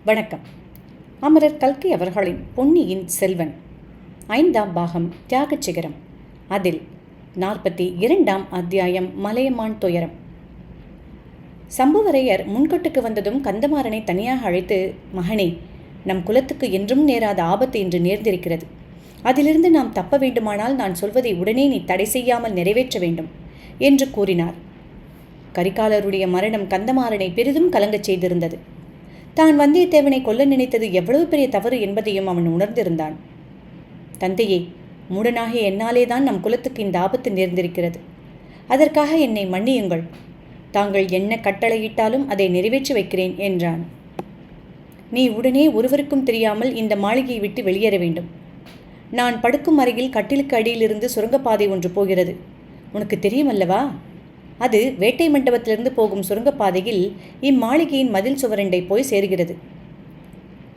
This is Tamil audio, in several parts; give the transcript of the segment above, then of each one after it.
வணக்கம். அமரர் கல்கி அவர்களின் பொன்னியின் செல்வன் 5ஆம் பாகம் தியாகச் சிகரம். அதில் 42ஆம் அத்தியாயம் மலையமான் துயரம். சம்புவரையர் முன்கட்டுக்கு வந்ததும் கந்தமாறனை தனியாக அழைத்து, மகனே, நம் குலத்துக்கு என்றும் நேராத ஆபத்து இன்று நேர்ந்திருக்கிறது. அதிலிருந்து நாம் தப்ப வேண்டுமானால் நான் சொல்வதை உடனே நீ தடை செய்யாமல் நிறைவேற்ற வேண்டும் என்று கூறினார். கரிகாலருடைய மரணம் கந்தமாறனை பெரிதும் கலங்கச் செய்திருந்தது. தான் வந்தியத்தேவனை கொல்ல நினைத்தது எவ்வளவு பெரிய தவறு என்பதையும் அவன் உணர்ந்திருந்தான். தந்தையே, மூடனாகிய என்னாலேதான் நம் குலத்துக்கு இந்த ஆபத்து நேர்ந்திருக்கிறது. அதற்காக என்னை மன்னியுங்கள். தாங்கள் என்ன கட்டளையிட்டாலும் அதை நிறைவேற்றி வைக்கிறேன் என்றான். நீ உடனே ஒருவருக்கும் தெரியாமல் இந்த மாளிகையை விட்டு வெளியேற வேண்டும். நான் படுக்கும் அறையில் கட்டிலுக்கு அடியிலிருந்து சுரங்கப்பாதை ஒன்று போகிறது. உனக்கு தெரியுமல்லவா? அது வேட்டை மண்டபத்திலிருந்து போகும் சுரங்கப்பாதையில் இம்மாளிகையின் மதில் சுவரண்டை போய் சேர்கிறது.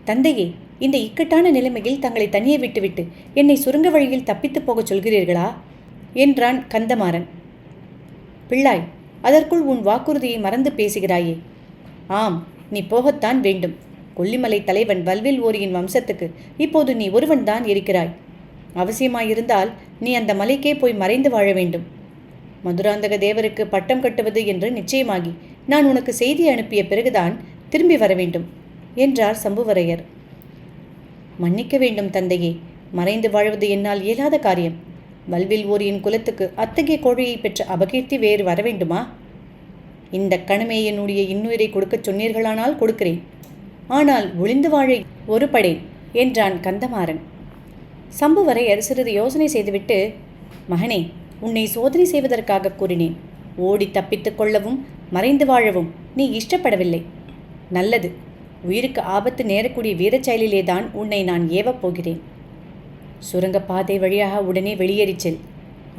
தந்தையே, இந்த இக்கட்டான நிலைமையில் தங்களை தனியே விட்டுவிட்டு என்னை சுரங்க வழியில் தப்பித்து போகச் சொல்கிறீர்களா என்றான் கந்தமாறன். பிள்ளாய், அதற்குள் உன் வாக்குறுதியை மறந்து பேசுகிறாயே. ஆம், நீ போகத்தான் வேண்டும். கொல்லிமலை தலைவன் வல்வில் ஓரியின் வம்சத்துக்கு இப்போது நீ ஒருவன்தான் இருக்கிறாய். அவசியமாயிருந்தால் நீ அந்த மலைக்கே போய் மறைந்து வாழ வேண்டும். மதுராந்தக தேவருக்கு பட்டம் கட்டுவது என்று நிச்சயமாகி நான் உனக்கு செய்தி அனுப்பிய பிறகுதான் திரும்பி வர வேண்டும் என்றார் சம்புவரையர். மன்னிக்க வேண்டும் தந்தையே, மறைந்து வாழ்வது என்னால் இயலாத காரியம். வல்வில் ஓரியின் குலத்துக்கு அத்தகைய கோழையை பெற்ற அபகீர்த்தி வேறு வர வேண்டுமா? இந்த கணமே என்னுடைய இன்னுயிரை கொடுக்கச் சொன்னீர்களானால் கொடுக்கிறேன். ஆனால் ஒளிந்து வாழை ஒரு படேன் என்றான் கந்தமாறன். சம்புவரையர் சிறிது யோசனை செய்துவிட்டு, மகனே, உன்னை சோதனை செய்வதற்காக கூறினேன். ஓடி தப்பித்துக் கொள்ளவும் மறைந்து வாழவும் நீ இஷ்டப்படவில்லை. நல்லது, உயிருக்கு ஆபத்து நேரக்கூடிய வீரச்செயலிலேதான் உன்னை நான் ஏவப் போகிறேன். சுரங்கப்பாதை வழியாக உடனே வெளியேறிச் செல்.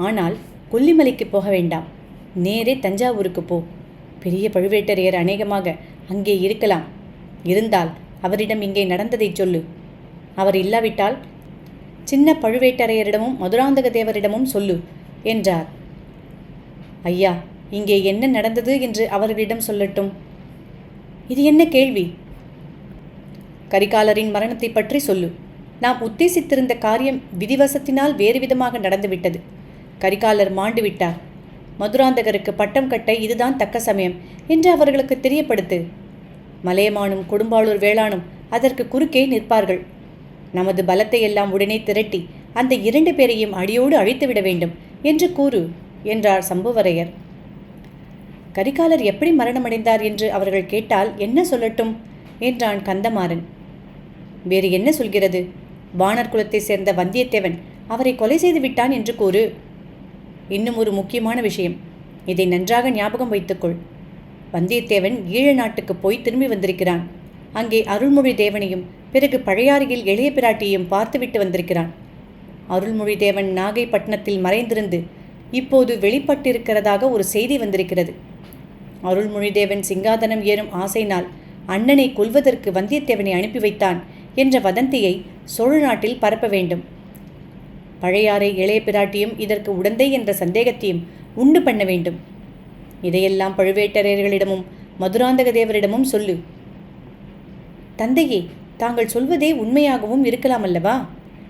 ஆனால் கொல்லிமலைக்கு போக வேண்டாம். நேரே தஞ்சாவூருக்கு போ. பெரிய பழுவேட்டரையர் அநேகமாக அங்கே இருக்கலாம். இருந்தால் அவரிடம் இங்கே நடந்ததை சொல்லு. அவர் இல்லாவிட்டால் சின்ன பழுவேட்டரையரிடமும் மதுராந்தக தேவரிடமும் சொல்லு என்றார். ஐயா, இங்கே என்ன நடந்தது என்று அவர்களிடம் சொல்லட்டும். இது என்ன கேள்வி? கரிகாலரின் மரணத்தை பற்றி சொல்லு. நாம் உத்தேசித்திருந்த காரியம் விதிவசத்தினால் வேறு விதமாக நடந்துவிட்டது. கரிகாலர் மாண்டு விட்டார். மதுராந்தகருக்கு பட்டம் கட்ட இதுதான் தக்க சமயம் என்று அவர்களுக்கு தெரியப்படுத்து. மலையமானும் கொடும்பாளூர் வேளானும் அதற்கு குறுக்கே நிற்பார்கள். நமது பலத்தை எல்லாம் உடனே திரட்டி அந்த 2 பேரையும் அடியோடு அழித்துவிட வேண்டும் என்று கூறு என்றார் சம்புவரையர். கரிகாலர் எப்படி மரணமடைந்தார் என்று அவர்கள் கேட்டால் என்ன சொல்லட்டும் என்றான் கந்தமாறன். வேறு என்ன சொல்கிறது? வானர் குலத்தை சேர்ந்த வந்தியத்தேவன் அவரை கொலை செய்து விட்டான் என்று கூறு. இன்னும் ஒரு முக்கியமான விஷயம், இதை நன்றாக ஞாபகம் வைத்துக்கொள். வந்தியத்தேவன் ஈழ நாட்டுக்கு போய் திரும்பி வந்திருக்கிறான். அங்கே அருள்மொழி தேவனையும் பிறகு பழையாறையில் இளைய பிராட்டியையும் பார்த்துவிட்டு வந்திருக்கிறான். அருள்மொழி தேவன் நாகைப்பட்டினத்தில் மறைந்திருந்து இப்போது வெளிப்பட்டிருக்கிறதாக ஒரு செய்தி வந்திருக்கிறது. அருள்மொழி தேவன் சிங்காதனம் ஏறும் ஆசையினால் அண்ணனை கொல்வதற்கு வந்தியத்தேவனை அனுப்பி வைத்தான் என்ற வதந்தியை சோழ நாட்டில் பரப்ப வேண்டும். பழையாறை இளைய பிராட்டியும் இதற்கு உடந்தை என்ற சந்தேகத்தையும் உண்டு பண்ண வேண்டும். இதையெல்லாம் பழுவேட்டரையர்களிடமும் மதுராந்தக தேவரிடமும் சொல்லு. தந்தையே, தாங்கள் சொல்வதே உண்மையாகவும் இருக்கலாம் அல்லவா?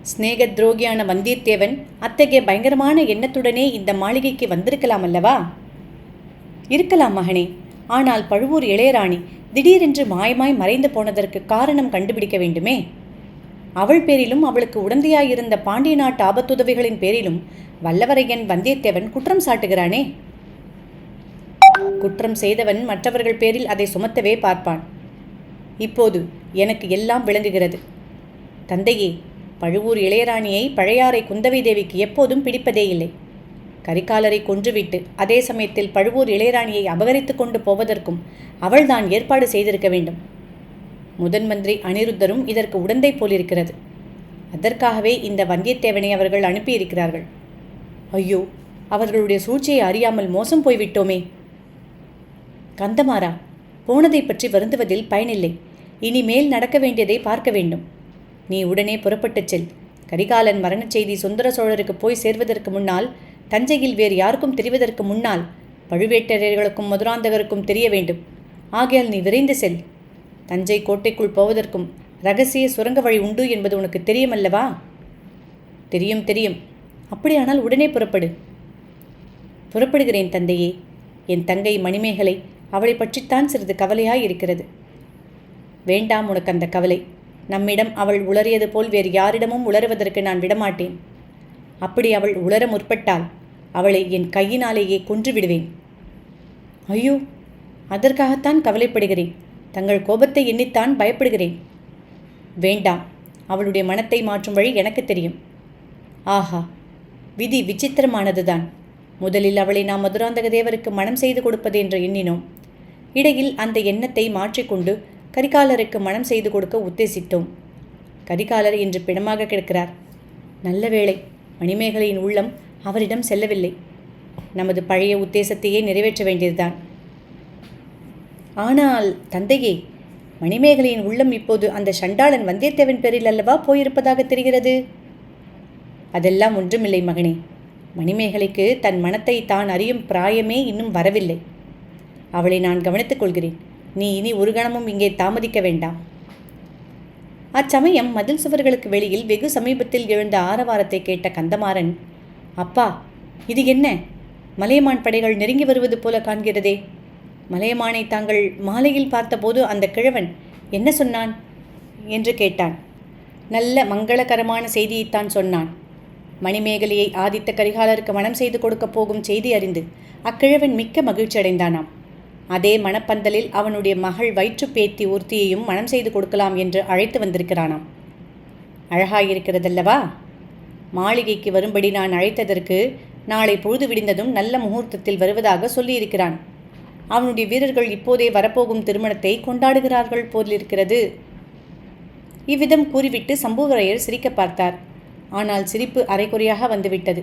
ஸ்நேக துரோகியான வந்தியத்தேவன் அத்தகைய பயங்கரமான எண்ணத்துடனே இந்த மாளிகைக்கு வந்திருக்கலாம் அல்லவா? இருக்கலாம் மகனே. ஆனால் பழுவூர் இளையராணி திடீரென்று மாயமாய் மறைந்து போனதற்கு காரணம் கண்டுபிடிக்க வேண்டுமே. அவள் பேரிலும் அவளுக்கு உடந்தையாயிருந்த பாண்டிய நாட்டு ஆபத்துதவிகளின் பேரிலும் வல்லவரையன் வந்தியத்தேவன் குற்றம் சாட்டுகிறானே. குற்றம் செய்தவன் மற்றவர்கள் பேரில் அதை சுமத்தவே பார்ப்பான். இப்போது எனக்கு எல்லாம் விளங்குகிறது. தந்தையே, பழுவூர் இளையராணியை பழையாறை குந்தவை தேவிக்கு எப்போதும் பிடிப்பதே இல்லை. கரிகாலரை கொன்றுவிட்டு அதே சமயத்தில் பழுவூர் இளையராணியை அபகரித்து கொண்டு போவதற்கும் அவள்தான் ஏற்பாடு செய்திருக்க வேண்டும். முதன் மந்திரி அனிருத்தரும் இதற்கு உடந்தை போலிருக்கிறது. அதற்காகவே இந்த வந்தியத்தேவனை அவர்கள் அனுப்பியிருக்கிறார்கள். ஐயோ, அவர்களுடைய சூழ்ச்சியை அறியாமல் மோசம் போய்விட்டோமே. கந்தமாறா, போனதை பற்றி வருந்துவதில் பயனில்லை. இனிமேல் நடக்க வேண்டியதை பார்க்க வேண்டும். நீ உடனே புறப்பட்டுச் செல். கரிகாலன் மரணச் செய்தி சுந்தர சோழருக்கு போய் சேர்வதற்கு முன்னால், தஞ்சையில் வேறு யாருக்கும் தெரிவதற்கு முன்னால் பழுவேட்டரையர்களுக்கும் மதுராந்தகருக்கும் தெரிய வேண்டும். ஆகையால் நீ விரைந்து செல். தஞ்சை கோட்டைக்குள் போவதற்கும் ரகசிய சுரங்க வழி உண்டு என்பது உனக்கு தெரியுமல்லவா? தெரியும் தெரியும். அப்படியானால் உடனே புறப்படு. புறப்படுகிறேன் தந்தையே. என் தங்கை மணிமேகலை, அவளை பற்றித்தான் சிறிது கவலையாயிருக்கிறது. வேண்டாம் உனக்கு அந்த கவலை. நம்மிடம் அவள் உளறியது போல் வேறு யாரிடமும் உளறுவதற்கு நான் விடமாட்டேன். அப்படி அவள் உளர முற்பட்டால் அவளை என் கையினாலேயே கொன்று விடுவேன். ஐயோ, அதற்காகத்தான் கவலைப்படுகிறேன். தங்கள் கோபத்தை எண்ணித்தான் பயப்படுகிறேன். வேண்டாம், அவளுடைய மனத்தை மாற்றும் வழி எனக்கு தெரியும். ஆஹா, விதி விசித்திரமானதுதான். முதலில் அவளை நாம் மதுராந்தக தேவருக்கு மனம் செய்து கொடுப்பது என்று எண்ணினோம். இடையில் அந்த எண்ணத்தை மாற்றிக்கொண்டு கரிகாலருக்கு மனம் செய்து கொடுக்க உத்தேசித்தோம். கரிகாலர் இன்று பிணமாக கிடக்கிறார். நல்ல வேளை, மணிமேகலையின் உள்ளம் அவரிடம் செல்லவில்லை. நமது பழைய உத்தேசத்தையே நிறைவேற்ற வேண்டியதுதான். ஆனால் தந்தையே, மணிமேகலையின் உள்ளம் இப்போது அந்த சண்டாளன் வந்தியத்தேவன் பேரில் அல்லவா போயிருப்பதாக தெரிகிறது. அதெல்லாம் ஒன்றுமில்லை மகனே. மணிமேகலைக்கு தன் மனத்தை தான் அறியும் பிராயமே இன்னும் வரவில்லை. அவளை நான் கவனித்துக் கொள்கிறேன். நீ இனி ஒரு கணமும் இங்கே தாமதிக்க வேண்டாம். அச்சமயம் மதில் சுவர்களுக்கு வெளியில் வெகு சமீபத்தில் எழுந்த ஆரவாரத்தை கேட்ட கந்தமாறன், அப்பா, இது என்ன? மலையமான் படைகள் நெருங்கி வருவது போல காண்கிறதே. மலையமானை தாங்கள் மாலையில் பார்த்தபோது அந்த கிழவன் என்ன சொன்னான் என்று கேட்டான். நல்ல மங்களகரமான செய்தியைத்தான் சொன்னான். மணிமேகலையை ஆதித்த கரிகாலருக்கு மனம் செய்து கொடுக்கப் போகும் செய்தி அறிந்து அக்கிழவன் மிக்க மகிழ்ச்சி அடைந்தானாம். அதே மணப்பந்தலில் அவனுடைய மகள் வயிற்று பேத்தி ஒருத்தியையும் மனம் செய்து கொடுக்கலாம் என்று அழைத்து வந்திருக்கிறானாம். அழகாயிருக்கிறதல்லவா? மாளிகைக்கு வரும்படி நான் அழைத்ததற்கு நாளை பொழுது விடிந்ததும் நல்ல முகூர்த்தத்தில் வருவதாக சொல்லியிருக்கிறான். அவனுடைய வீரர்கள் இப்போதே வரப்போகும் திருமணத்தை கொண்டாடுகிறார்கள் போலிருக்கிறது. இவ்விதம் கூறிவிட்டு சம்புவரையர் சிரிக்க பார்த்தார். ஆனால் சிரிப்பு அரைக்குறையாக வந்துவிட்டது.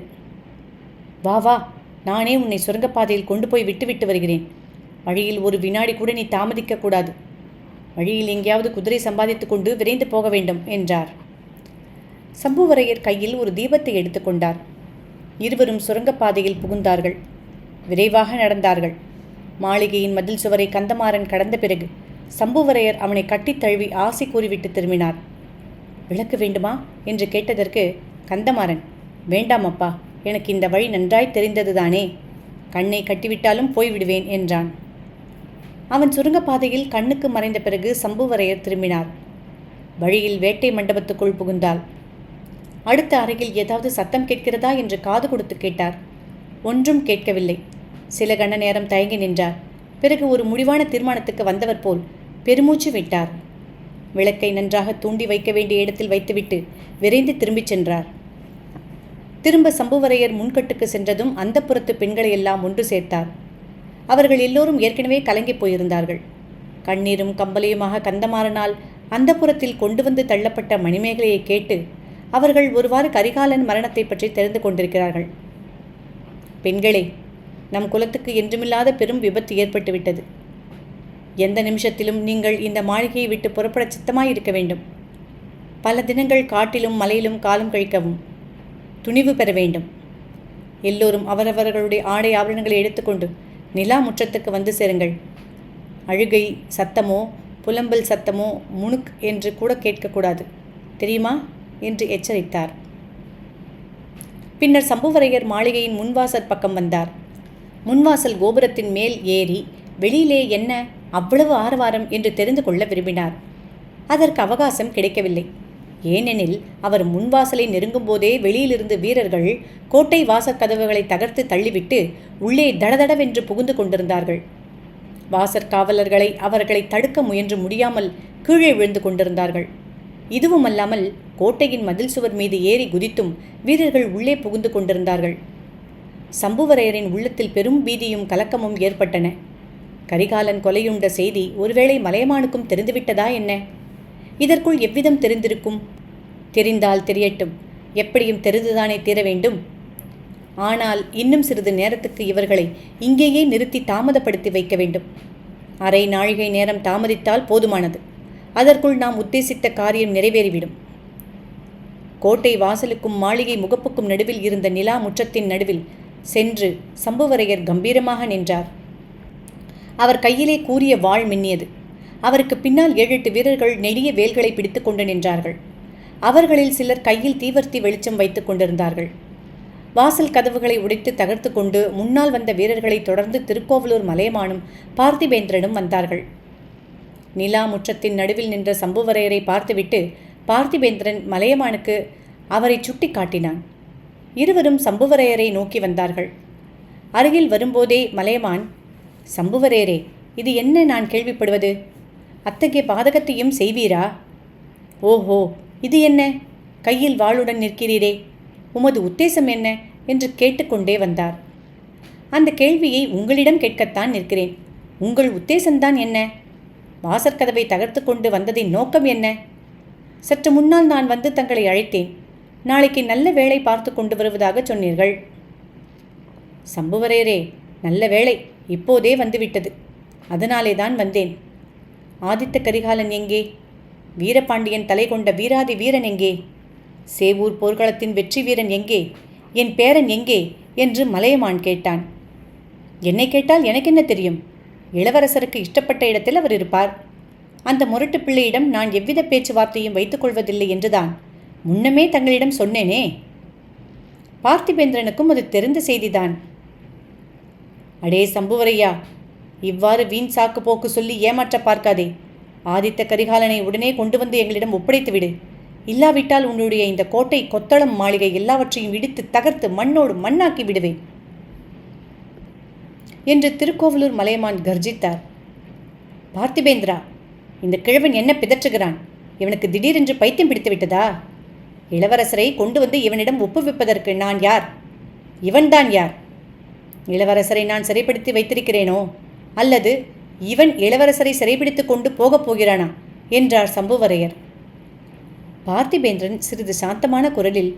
வா வா, நானே உன்னை சுரங்கப்பாதையில் கொண்டு போய் விட்டுவிட்டு வருகிறேன். வழியில் ஒரு வினாடி கூட நீ தாமதிக்கக்கூடாது. வழியில் எங்கேயாவது குதிரை சம்பாதித்து கொண்டு விரைந்து போக வேண்டும் என்றார். சம்புவரையர் கையில் ஒரு தீபத்தை எடுத்துக்கொண்டார். இருவரும் சுரங்கப்பாதையில் புகுந்தார்கள். விரைவாக நடந்தார்கள். மாளிகையின் மதில் சுவரை கந்தமாறன் கடந்த பிறகு சம்புவரையர் அவனை கட்டித் தழுவி ஆசி கூறிவிட்டு திரும்பினார். விளக்கு வேண்டுமா என்று கேட்டதற்கு கந்தமாறன், வேண்டாம் அப்பா, எனக்கு இந்த வழி நன்றாய் தெரிந்ததுதானே. கண்ணை கட்டிவிட்டாலும் போய்விடுவேன் என்றான். அவன் சுரங்கப்பாதையில் கண்ணுக்கு மறைந்த பிறகு சம்புவரையர் திரும்பினார். வழியில் வேட்டை மண்டபத்துக்குள் புகுந்தாள். அடுத்த அறையில் ஏதாவது சத்தம் கேட்கிறதா என்று காது கொடுத்து கேட்டார். ஒன்றும் கேட்கவில்லை. சில கண நேரம் தயங்கி நின்றார். பிறகு ஒரு முடிவான தீர்மானத்துக்கு வந்தவர் போல் பெருமூச்சு விட்டார். விளக்கை நன்றாக தூண்டி வைக்க வேண்டிய இடத்தில் வைத்துவிட்டு விரைந்து திரும்பிச் சென்றார். திரும்ப சம்புவரையர் முன்கட்டுக்கு சென்றதும் அந்த புறத்து பெண்களையெல்லாம் ஒன்று சேர்த்தார். அவர்கள் எல்லோரும் ஏற்கனவே கலங்கி போயிருந்தார்கள். கண்ணீரும் கம்பலையுமாக கந்தமாறனால் அந்த புறத்தில் கொண்டு வந்து தள்ளப்பட்ட மணிமேகலையை கேட்டு அவர்கள் ஒருவாறு கரிகாலன் மரணத்தை பற்றி தெரிந்து கொண்டிருக்கிறார்கள். பெண்களே, நம் குலத்துக்கு என்றுமில்லாத பெரும் விபத்து ஏற்பட்டுவிட்டது. எந்த நிமிஷத்திலும் நீங்கள் இந்த மாளிகையை விட்டு புறப்பட சித்தமாயிருக்க வேண்டும். பல தினங்கள் காட்டிலும் மலையிலும் காலம் கழிக்கவும் துணிவு பெற வேண்டும். எல்லோரும் அவரவர்களுடைய ஆடை ஆபரணங்களை எடுத்துக்கொண்டு நிலா முற்றத்துக்கு வந்து சேருங்கள். அழுகை சத்தமோ புலம்பல் சத்தமோ முணுக் என்று கூட கேட்கக்கூடாது, தெரியுமா என்று எச்சரித்தார். பின்னர் சம்புவரையர் மாளிகையின் முன்வாசல் பக்கம் வந்தார். முன்வாசல் கோபுரத்தின் மேல் ஏறி வெளியிலே என்ன அவ்வளவு ஆரவாரம் என்று தெரிந்து கொள்ள விரும்பினார். அதற்கு அவகாசம் கிடைக்கவில்லை. ஏனெனில் அவர் முன்வாசலை நெருங்கும் போதே வெளியிலிருந்து வீரர்கள் கோட்டை வாசற்கதவுகளை தகர்த்து தள்ளிவிட்டு உள்ளே தடதடவென்று புகுந்து கொண்டிருந்தார்கள். வாசற்காவலர்களை அவர்களை தடுக்க முயன்று முடியாமல் கீழே விழுந்து கொண்டிருந்தார்கள். இதுவுமல்லாமல் கோட்டையின் மதில் சுவர் மீது ஏறி குதித்தும் வீரர்கள் உள்ளே புகுந்து கொண்டிருந்தார்கள். சம்புவரையரின் உள்ளத்தில் பெரும் பீதியும் கலக்கமும் ஏற்பட்டன. கரிகாலன் கொலையுண்ட செய்தி ஒருவேளை மலையமானுக்கும் தெரிந்துவிட்டதா என்ன? இதற்குள் எவ்விதம் தெரிந்திருக்கும்? தெரிந்தால் தெரியட்டும், எப்படியும் தெரிந்துதானே தீர வேண்டும். ஆனால் இன்னும் சிறிது நேரத்துக்கு இவர்களை இங்கேயே நிறுத்தி தாமதப்படுத்தி வைக்க வேண்டும். அரை நாழிகை நேரம் தாமதித்தால் போதுமானது. அதற்குள் நாம் உத்தேசித்த காரியம் நிறைவேறிவிடும். கோட்டை வாசலுக்கும் மாளிகை முகப்புக்கும் நடுவில் இருந்த நிலா முற்றத்தின் நடுவில் சென்று சம்புவரையர் கம்பீரமாக நின்றார். அவர் கையிலே கூரிய வாள் மின்னியது. அவருக்கு பின்னால் 7-8 வீரர்கள் நெடிய வேல்களை பிடித்து கொண்டு நின்றார்கள். அவர்களில் சிலர் கையில் தீவர்த்தி வெளிச்சம் வைத்துக் கொண்டிருந்தார்கள். வாசல் கதவுகளை உடைத்து தகர்த்து கொண்டு முன்னால் வந்த வீரர்களை தொடர்ந்து திருக்கோவலூர் மலையமானும் பார்த்திபேந்திரனும் வந்தார்கள். நிலா முற்றத்தின் நடுவில் நின்ற சம்புவரையரை பார்த்துவிட்டு பார்த்திபேந்திரன் மலையமானுக்கு அவரை சுட்டி காட்டினான். இருவரும் சம்புவரையரை நோக்கி வந்தார்கள். அருகில் வரும்போதே மலையமான், சம்புவரையரே, இது என்ன நான் கேள்விப்படுவது? அத்தகைய பாதகத்தையும் செய்வீரா? ஓஹோ, இது என்ன? கையில் வாளுடன் நிற்கிறீரே, உமது உத்தேசம் என்ன என்று கேட்டுக்கொண்டே வந்தார். அந்த கேள்வியை உங்களிடம் கேட்கத்தான் நிற்கிறேன். உங்கள் உத்தேசம்தான் என்ன? வாசற்கதவை தகர்த்து கொண்டு வந்ததின் நோக்கம் என்ன? சற்று முன்னால் நான் வந்து தங்களை அழைத்தேன். நாளைக்கு நல்ல வேளை பார்த்து கொண்டு வருவதாக சொன்னீர்கள். சம்புவரையரே, நல்ல வேளை இப்போதே வந்துவிட்டது. அதனாலே தான் வந்தேன். ஆதித்த கரிகாலன் எங்கே? வீரபாண்டியன் தலை கொண்ட வீராதி வீரன் எங்கே? சேவூர் போர்க்களத்தின் வெற்றி வீரன் எங்கே? என் பேரன் எங்கே என்று மலையமான் கேட்டான். என்னை கேட்டால் எனக்கு என்ன தெரியும்? இளவரசருக்கு இஷ்டப்பட்ட இடத்தில் அவர் இருப்பார். அந்த முரட்டு பிள்ளையிடம் நான் எவ்வித பேச்சுவார்த்தையும் வைத்துக் கொள்வதில்லை என்றுதான் முன்னமே தங்களிடம் சொன்னேனே. பார்த்திபேந்திரனுக்கும் அது தெரிந்த செய்திதான். அடே சம்புவரையா, இவ்வாறு வீண் சாக்கு போக்கு சொல்லி ஏமாற்ற பார்க்காதே. ஆதித்த கரிகாலனை உடனே கொண்டு வந்து எங்களிடம் ஒப்படைத்து விடு. இல்லாவிட்டால் உன்னுடைய இந்த கோட்டை, கொத்தளம், மாளிகை எல்லாவற்றையும் இடித்து தகர்த்து மண்ணோடு மண்ணாக்கி விடுவேன் என்று திருக்கோவலூர் மலையமான் கர்ஜித்தார். பார்த்திபேந்திரா, இந்த கிழவன் என்ன பிதற்றுகிறான்? இவனுக்கு திடீரென்று பைத்தியம் பிடித்து விட்டதா? இளவரசரை கொண்டு வந்து இவனிடம் ஒப்புவிப்பதற்கு நான் யார்? இவன்தான் யார்? இளவரசரை நான் சிறைப்படுத்தி வைத்திருக்கிறேனோ, அல்லது இவன் இளவரசரை சிறைப்பிடித்து கொண்டு போகப் போகிறானா என்றார் சம்புவரையர். பார்த்திபேந்திரன் சிறிது சாந்தமான குரலில்,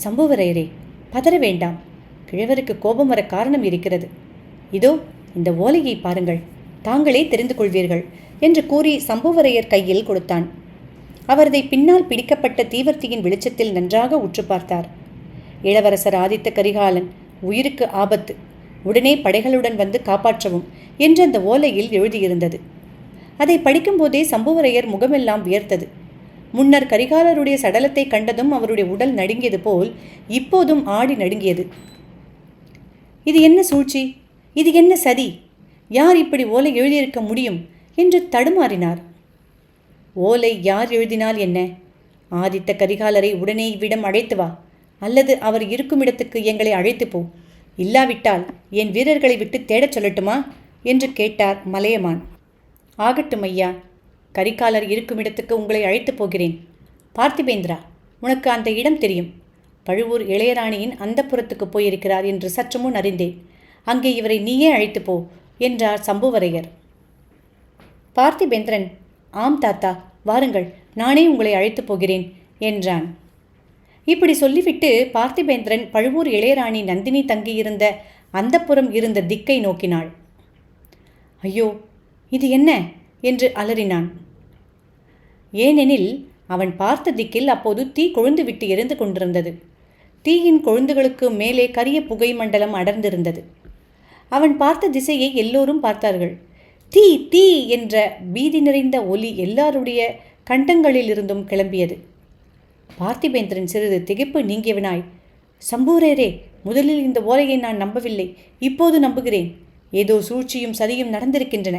சம்புவரையரே, பதற வேண்டாம். கிழவருக்கு கோபம் வர காரணம் இருக்கிறது. இதோ இந்த ஓலையை பாருங்கள், தாங்களே தெரிந்து கொள்வீர்கள் என்று கூறி சம்புவரையர் கையில் கொடுத்தான். அவரதை பின்னால் பிடிக்கப்பட்ட தீவர்த்தியின் வெளிச்சத்தில் நன்றாக உற்று பார்த்தார். இளவரசர் ஆதித்த கரிகாலன், உயிருக்கு ஆபத்து, உடனே படைகளுடன் வந்து காப்பாற்றவும் என்று அந்த ஓலையில் எழுதியிருந்தது. அதை படிக்கும்போதே சம்புவரையர் முகமெல்லாம் வியர்த்தது. முன்னர் கரிகாலருடைய சடலத்தை கண்டதும் அவருடைய உடல் நடுங்கியது போல் இப்போதும் ஆடி நடுங்கியது. இது என்ன சூழ்ச்சி? இது என்ன சதி? யார் இப்படி ஓலை எழுதியிருக்க முடியும் என்று தடுமாறினார். ஓலை யார் எழுதினால் என்ன? ஆதித்த கரிகாலரை உடனே இவ்விடம் அழைத்து வா, அல்லது அவர் இருக்கும் இடத்துக்கு எங்களை அழைத்து போ. இல்லாவிட்டால் என் வீரர்களை விட்டு தேடச் சொல்லட்டுமா என்று கேட்டார் மலையமான். ஆகட்டும் ஐயா, கரிகாலர் இருக்கும் இடத்துக்கு உங்களை அழைத்து போகிறேன். பார்த்திபேந்திரா, உனக்கு அந்த இடம் தெரியும். பழுவூர் இளையராணியின் அந்தப்புறத்துக்கு போயிருக்கிறார் என்று சற்று முன் அறிந்தேன். அங்கே இவரை நீயே அழைத்து போ என்றார் சம்புவரையர். பார்த்திபேந்திரன், ஆம் தாத்தா, வாருங்கள், நானே உங்களை அழைத்து போகிறேன் என்றான். இப்படி சொல்லிவிட்டு பார்த்திபேந்திரன் பழுவூர் இளையராணி நந்தினி தங்கியிருந்த அந்தப்புறம் இருந்த திக்கை நோக்கினாள். ஐயோ, இது என்ன என்று அலறினான். ஏனெனில் அவன் பார்த்த திக்கில் அப்போது தீ கொழுந்து விட்டு எரிந்து கொண்டிருந்தது. தீயின் கொழுந்துகளுக்கு மேலே கரிய புகை மண்டலம் அடர்ந்திருந்தது. அவன் பார்த்த திசையை எல்லோரும் பார்த்தார்கள். தீ தீ என்ற பீதி நிறைந்த ஒலி எல்லாருடைய கண்டங்களிலிருந்தும் கிளம்பியது. பார்த்திபேந்திரன் சிறிது திகைப்பு நீங்கியவனாய், சம்புவரையரே, முதலில் இந்த ஓலையை நான் நம்பவில்லை, இப்போது நம்புகிறேன். ஏதோ சூழ்ச்சியும் சதியும் நடந்திருக்கின்றன.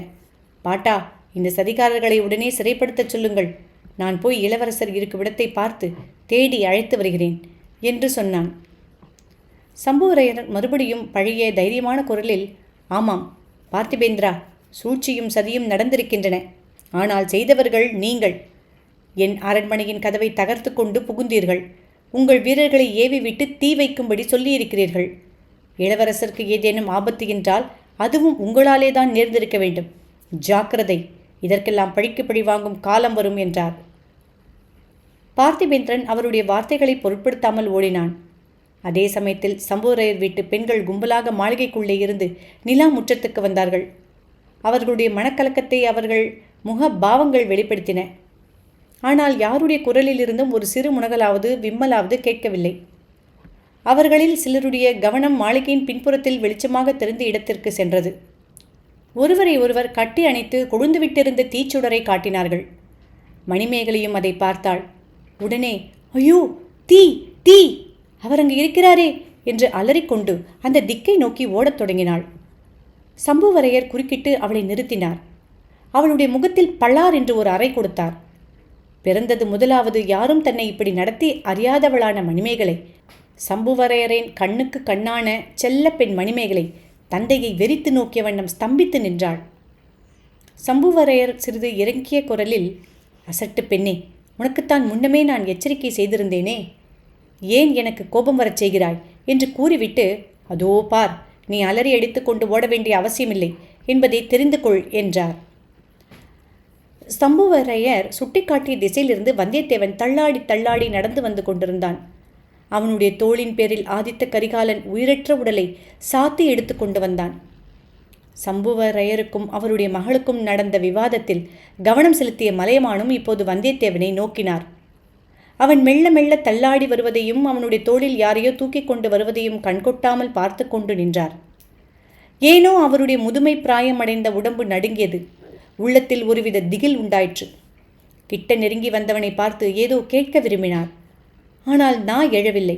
பாட்டா, இந்த சதிகாரர்களை உடனே சிறைப்படுத்தச் சொல்லுங்கள். நான் போய் இளவரசர் இருக்கும் இடத்தை பார்த்து தேடி அழைத்து வருகிறேன் என்று சொன்னான். சம்புவரையர் மறுபடியும் பழைய தைரியமான குரலில், ஆமாம் பார்த்திபேந்திரா, சூழ்ச்சியும் சதியும் நடந்திருக்கின்றன. ஆனால் செய்தவர்கள் நீங்கள். என் அரண்மனையின் கதவை தகர்த்து கொண்டு புகுந்தீர்கள். உங்கள் வீரர்களை ஏவி விட்டு தீ வைக்கும்படி சொல்லியிருக்கிறீர்கள். இளவரசருக்கு ஏதேனும் ஆபத்து என்றால் அதுவும் உங்களாலே தான் நேர்ந்திருக்க வேண்டும். ஜாக்கிரதை, இதற்கெல்லாம் பழிக்கு பழி வாங்கும் காலம் வரும் என்றார். பார்த்திபேந்திரன் அவருடைய வார்த்தைகளை பொருட்படுத்தாமல் ஓடினான். அதே சமயத்தில் சம்புவரையர் வீட்டு பெண்கள் கும்பலாக மாளிகைக்குள்ளே இருந்து நிலா முற்றத்துக்கு வந்தார்கள். அவர்களுடைய மனக்கலக்கத்தை அவர்கள் முக பாவங்கள் வெளிப்படுத்தின. ஆனால் யாருடைய குரலிலிருந்தும் ஒரு சிறு முனகலாவது விம்மலாவது கேட்கவில்லை. அவர்களில் சிலருடைய கவனம் மாளிகையின் பின்புறத்தில் வெளிச்சமாக தெரிந்த இடத்திற்கு சென்றது. ஒருவரை ஒருவர் கட்டி அணைத்து கொழுந்துவிட்டிருந்த தீச்சுடரை காட்டினார்கள். மணிமேகலையும் அதை பார்த்தாள். உடனே, ஐயோ, தீ தீ, அவர் அங்கு இருக்கிறாரே என்று அலறிக்கொண்டு அந்த திக்கை நோக்கி ஓடத் தொடங்கினாள். சம்புவரையர் குறுக்கிட்டு அவளை நிறுத்தினார். அவளுடைய முகத்தில் பள்ளார் என்று ஒரு அறை கொடுத்தார். பிறந்தது முதலாவது யாரும் தன்னை இப்படி நடத்தி அறியாதவளான மணிமேகலை, சம்புவரையரின் கண்ணுக்கு கண்ணான செல்ல பெண் மணிமேகலை தந்தையை வெறித்து நோக்கிய வண்ணம் ஸ்தம்பித்து நின்றாள். சம்புவரையர் சிறிது இறங்கிய குரலில், அசட்டு பெண்ணே, உனக்குத்தான் முன்னமே நான் எச்சரிக்கை செய்திருந்தேனே, ஏன் எனக்கு கோபம் வரச் செய்கிறாய் என்று கூறிவிட்டு, அதோ பார், நீ அலறி அடித்து கொண்டு ஓட வேண்டிய அவசியமில்லை என்பதை தெரிந்து கொள் என்றார். சம்புவரையர் சுட்டிக்காட்டிய திசையிலிருந்து வந்தியத்தேவன் தள்ளாடி தள்ளாடி நடந்து வந்து கொண்டிருந்தான். அவனுடைய தோளின் பேரில் ஆதித்த கரிகாலன் உயிரற்ற உடலை சாத்தி எடுத்து கொண்டு வந்தான். சம்புவரையருக்கும் அவருடைய மகளுக்கும் நடந்த விவாதத்தில் கவனம் செலுத்திய மலையமானும் இப்போது வந்தியத்தேவனை நோக்கினார். அவன் மெல்ல மெல்ல தள்ளாடி வருவதையும் அவனுடைய தோளில் யாரையோ தூக்கி கொண்டு வருவதையும் கண்கொட்டாமல் பார்த்து கொண்டு நின்றார். ஏனோ அவருடைய முதுமை பிராயம் அடைந்த உடம்பு நடுங்கியது. உள்ளத்தில் ஒருவித திகில் உண்டாயிற்று. கிட்ட நெருங்கி வந்தவனை பார்த்து ஏதோ கேட்க விரும்பினார். ஆனால் நான் எழவில்லை.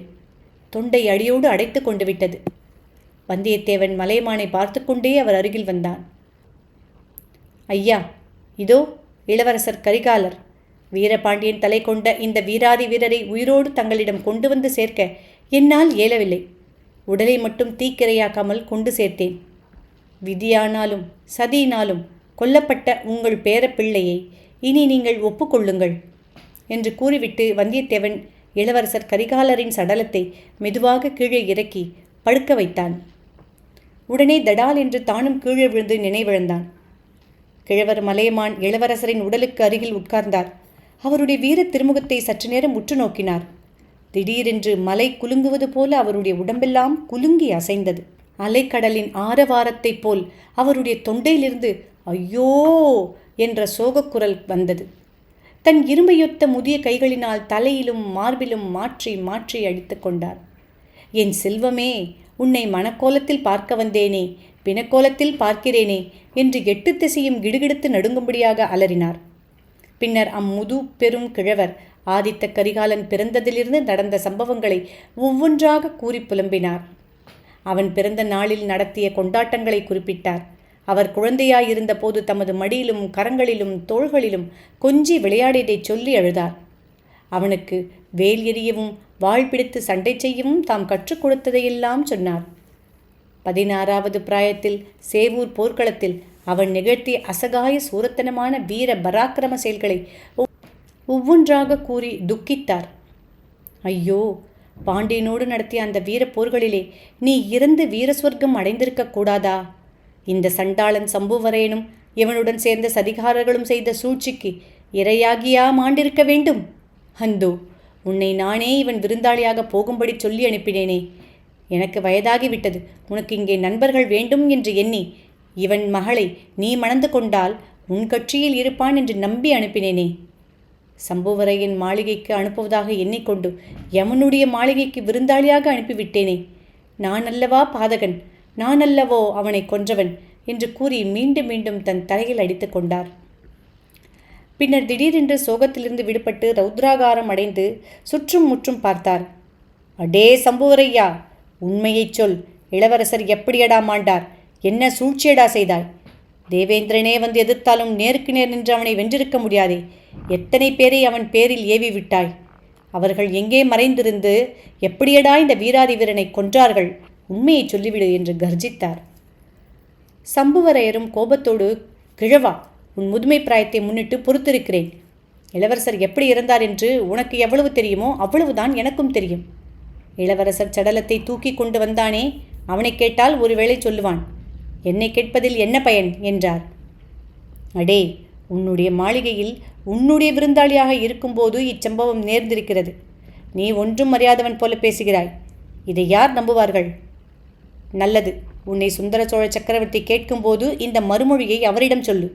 தொண்டை அடியோடு அடைத்து கொண்டு விட்டது. வந்தியத்தேவன் மலையமானை பார்த்து கொண்டே அவர் அருகில் வந்தான். ஐயா, இதோ இளவரசர் கரிகாலர். வீரபாண்டியன் தலை கொண்ட இந்த வீராதி வீரரை உயிரோடு தங்களிடம் கொண்டு வந்து சேர்க்க என்னால் இயலவில்லை. உடலை மட்டும் தீக்கிரையாக்காமல் கொண்டு சேர்த்தேன். விதியானாலும் சதியினாலும் கொல்லப்பட்ட உங்கள் பேரப்பிள்ளையை இனி நீங்கள் ஒப்புக்கொள்ளுங்கள் என்று கூறிவிட்டு வந்தியத்தேவன் இளவரசர் கரிகாலரின் சடலத்தை மெதுவாக கீழே இறக்கி படுக்க வைத்தான். உடனே தடால் என்று தானும் கீழே விழுந்து நினைவிழந்தான். கிழவர் மலையமான் இளவரசரின் உடலுக்கு அருகில் உட்கார்ந்தார். அவருடைய வீர திருமுகத்தை சற்று நேரம் உற்று நோக்கினார். திடீரென்று மலை குலுங்குவது போல அவருடைய உடம்பெல்லாம் குலுங்கி அசைந்தது. அலைக்கடலின் ஆரவாரத்தைப் போல் அவருடைய தொண்டையிலிருந்து ஐயோ என்ற சோகக்குரல் வந்தது. தன் இரும்பையொத்த முதிய கைகளினால் தலையிலும் மார்பிலும் மாற்றி மாற்றி அடித்து கொண்டார். என் செல்வமே, உன்னை மனக்கோலத்தில் பார்க்க வந்தேனே, பிணக்கோலத்தில் பார்க்கிறேனே என்று 8 திசையும் கிடுகிடுத்து நடுங்கும்படியாக அலறினார். பின்னர் அம்முது பெரும் கிழவர் ஆதித்த கரிகாலன் பிறந்ததிலிருந்து நடந்த சம்பவங்களை ஒவ்வொன்றாக கூறி புலம்பினார். அவன் பிறந்த நாளில் நடத்திய கொண்டாட்டங்களை குறிப்பிட்டார். அவர் குழந்தையாயிருந்த போது தமது மடியிலும் கரங்களிலும் தோள்களிலும் கொஞ்சி விளையாடியதைச் சொல்லி அழுதார். அவனுக்கு வேல் எறியவும் வாள் பிடித்து சண்டை செய்யவும் தாம் கற்றுக் கொடுத்ததையெல்லாம் சொன்னார். 16வது பிராயத்தில் சேவூர் போர்க்களத்தில் அவன் நிகழ்த்திய அசகாய சூரத்தனமான வீர பராக்கிரம செயல்களை ஒவ்வொன்றாக கூறி துக்கித்தார். ஐயோ, பாண்டியனோடு நடத்திய அந்த வீர போர்களிலே நீ இறந்து வீரஸ்வர்க்கம் அடைந்திருக்க கூடாதா? இந்த சண்டாளன் சம்புவரையனும் இவனுடன் சேர்ந்த சதிகாரர்களும் செய்த சூழ்ச்சிக்கு இரையாகியா மாண்டிருக்க வேண்டும்? அந்தோ, உன்னை நானே இவன் விருந்தாளியாக போகும்படி சொல்லி அனுப்பினேனே. எனக்கு வயதாகிவிட்டது. உனக்கு இங்கே நண்பர்கள் வேண்டும் என்று எண்ணி இவன் மகளை நீ மணந்து கொண்டால் உன் கட்சியில் இருப்பான் என்று நம்பி அனுப்பினேனே. சம்புவரையன் மாளிகைக்கு அனுப்புவதாக எண்ணிக்கொண்டு யமனுடைய மாளிகைக்கு விருந்தாளியாக அனுப்பிவிட்டேனே. நான் அல்லவா பாதகன், நான் அல்லவோ அவனை கொன்றவன் என்று கூறி மீண்டும் மீண்டும் தன் தலையில் அடித்து கொண்டார். பின்னர் திடீரென்று சோகத்திலிருந்து விடுபட்டு ரௌத்ராகாரம் அடைந்து சுற்றும் முற்றும் பார்த்தார். அடே சம்புவரையா, உண்மையைச் சொல். இளவரசர் எப்படியடா மாண்டார்? என்ன சூழ்ச்சியடா செய்தாய்? தேவேந்திரனே வந்து எதிர்த்தாலும் நேருக்கு நேர் நின்று அவனை வென்றிருக்க முடியாதே. எத்தனை பேரை அவன் பேரில் ஏவி விட்டாய்? அவர்கள் எங்கே மறைந்திருந்து எப்படியடா இந்த வீராதி வீரனை கொன்றார்கள்? உண்மையை சொல்லிவிடு என்று கர்ஜித்தார். சம்புவரையரும் கோபத்தோடு, கிழவா, உன் முதுமை பிராயத்தை முன்னிட்டு பொறுத்திருக்கிறேன். இளவரசர் எப்படி இறந்தார் என்று உனக்கு எவ்வளவு தெரியுமோ அவ்வளவுதான் எனக்கும் தெரியும். இளவரசர் சடலத்தை தூக்கி கொண்டு வந்தானே, அவனை கேட்டால் ஒருவேளை சொல்லுவான். என்னை கேட்பதில் என்ன பயன் என்றார். அடே, உன்னுடைய மாளிகையில் உன்னுடைய விருந்தாளியாக இருக்கும்போது இச்சம்பவம் நேர்ந்திருக்கிறது. நீ ஒன்றும் அறியாதவன் போல பேசுகிறாய். இதை யார் நம்புவார்கள்? நல்லது, உன்னை சுந்தர சோழ சக்கரவர்த்தி கேட்கும்போது இந்த மறுமொழியை அவரிடம் சொல்லு.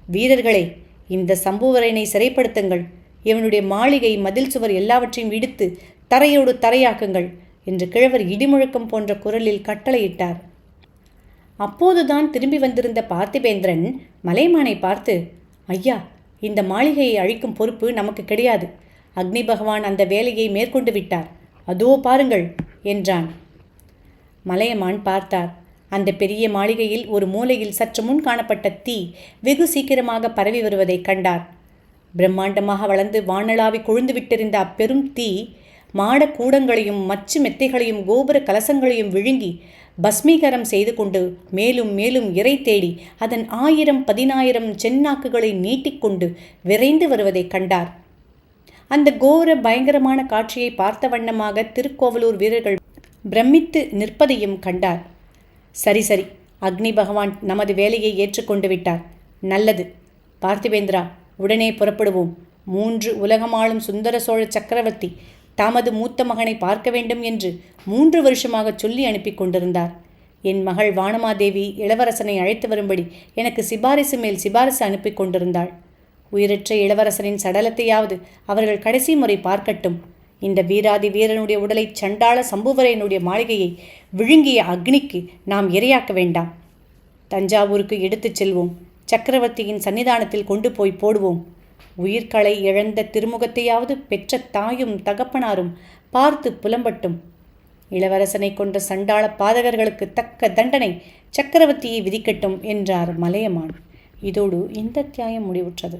வீரர்களே, இந்த சம்புவரையனை சிறைப்படுத்துங்கள். இவனுடைய மாளிகை மதில் சுவர் எல்லாவற்றையும் இடித்து தரையோடு தரையாக்குங்கள் என்று கிழவர் இடிமுழக்கம் போன்ற குரலில் கட்டளையிட்டார். அப்போதுதான் திரும்பி வந்திருந்த பார்த்திபேந்திரன் மலையமானை பார்த்து, ஐயா, இந்த மாளிகையை அழிக்கும் பொறுப்பு நமக்கு கிடையாது. அக்னி பகவான் அந்த வேலையை மேற்கொண்டு விட்டார். அதோ பாருங்கள் என்றான். மலையமான் பார்த்தார். அந்த பெரிய மாளிகையில் ஒரு மூலையில் சற்று முன் காணப்பட்ட தீ வெகு சீக்கிரமாக பரவி வருவதை கண்டார். பிரம்மாண்டமாக வளர்ந்து வானளாவி கொழுந்து விட்டிருந்த அப்பெரும் தீ மாட கூடங்களையும் மச்சு மெத்தைகளையும் கோபுர கலசங்களையும் விழுங்கி பஸ்மீகரம் செய்து கொண்டு மேலும் மேலும் இறை தேடி அதன் 1000-10,000 செந்நாக்குகளை நீட்டிக்கொண்டு விரைந்து வருவதை கண்டார். அந்த கோர பயங்கரமான காட்சியை பார்த்த வண்ணமாக திருக்கோவலூர் வீரர்கள் பிரமித்து நிற்பதையும் கண்டார். சரி சரி, அக்னி பகவான் நமது வேலையை ஏற்றுக்கொண்டு விட்டார். நல்லது பார்த்திபேந்திரா, உடனே புறப்படுவோம். 3 உலகமாளும் சுந்தர சோழ சக்கரவர்த்தி தமது மூத்த மகனை பார்க்க வேண்டும் என்று 3 வருஷமாக சொல்லி அனுப்பி கொண்டிருந்தார். என் மகள் வானமாதேவி இளவரசனை அழைத்து வரும்படி எனக்கு சிபாரிசு மேல் சிபாரிசு அனுப்பி கொண்டிருந்தாள். உயிரற்ற இளவரசனின் சடலத்தையாவது அவர்கள் கடைசி முறை பார்க்கட்டும். இந்த வீராதி வீரனுடைய உடலை சண்டாள சம்புவரையனுடைய மாளிகையை விழுங்கிய அக்னிக்கு நாம் இரையாக்க வேண்டாம். தஞ்சாவூருக்கு எடுத்துச் செல்வோம். சக்கரவர்த்தியின் சன்னிதானத்தில் கொண்டு போய் போடுவோம். உயிர்களை இழந்த திருமுகத்தையாவது பெற்ற தாயும் தகப்பனாரும் பார்த்து புலம்பட்டும். இளவரசனை கொன்ற சண்டாள பாதகர்களுக்கு தக்க தண்டனை சக்கரவர்த்தியை விதிக்கட்டும் என்றார் மலையமான். இதோடு இந்த அத்தியாயம் முடிவுற்றது.